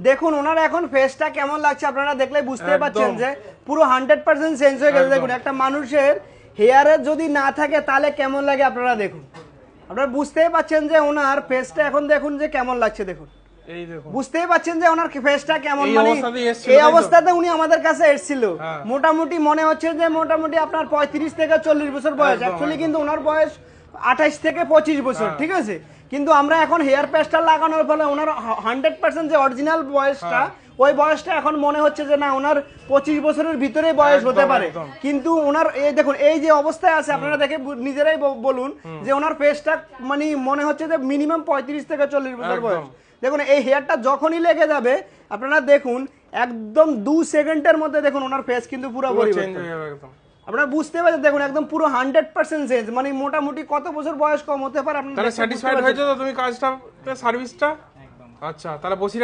দেখুন ওনার এখন ফেসটা কেমন লাগছে আপনারা দেখলে বুঝতে পারছেন যে পুরো 100% চেঞ্জ হয়ে গেছে। দেখুন একটা মানুষের হেয়ারে যদি না থাকে তাহলে কেমন লাগে আপনারা দেখুন, আপনারা বুঝতেই পারছেন যে ওনার ফেসটা এখন দেখুন যে কেমন লাগছে। দেখুন এই দেখুন, বুঝতেই পারছেন যে ওনার ফেসটা কেমন, এই মানে অবস্থাতেই এসেছিল, এই তাই তো? অবস্থাতে উনি আমাদের কাছে এসেছিল। হ্যাঁ। মোটামুটি মনে হচ্ছে যে মোটামুটি আপনার 35 থেকে 40 বছর বয়স, একদম, অ্যাকচুয়ালি কিন্তু ওনার বয়স 28 থেকে 25 বছর, ঠিক আছে। কিন্তু আমরা এখন হেয়ার প্যাচটা লাগানোর ফলে ওনার 100% যে অরিজিনাল বয়সটা, ওই বয়সটা এখন মনে হচ্ছে যে না ওনার 25 বছরের ভিতরে বয়স হতে একদম, পারে। একদম। কিন্তু ওনার এই দেখুন এই যে অবস্থায় আছে আপনারা দেখে নিজেরাই বলুন যে ওনার ফেসটা মানে মনে হচ্ছে যে মিনিমাম 35 থেকে 40 বছর একদম। বয়স। দেখুন এই হেয়ারটা যখনই লেগে যাবে আপনারা দেখুন একদম 2 সেকেন্ডের মধ্যে দেখুন ওনার ফেস কিন্তু পুরো চেঞ্জ পরিবর্তন। হয়ে যাবে একদম। আপনারা বুঝতে পারছেন দেখুন একদম পুরো 100% চেঞ্জ, মানে মোটামুটি কত বছর বয়স কম হতে পারে আপনারা তাহলে দেখে বুঝতে স্যাটিসফাইড পারছেন। হয়েছে তো তুমি কাজটা, সার্ভিসটা? আচ্ছা, তাহলে বসিরহাট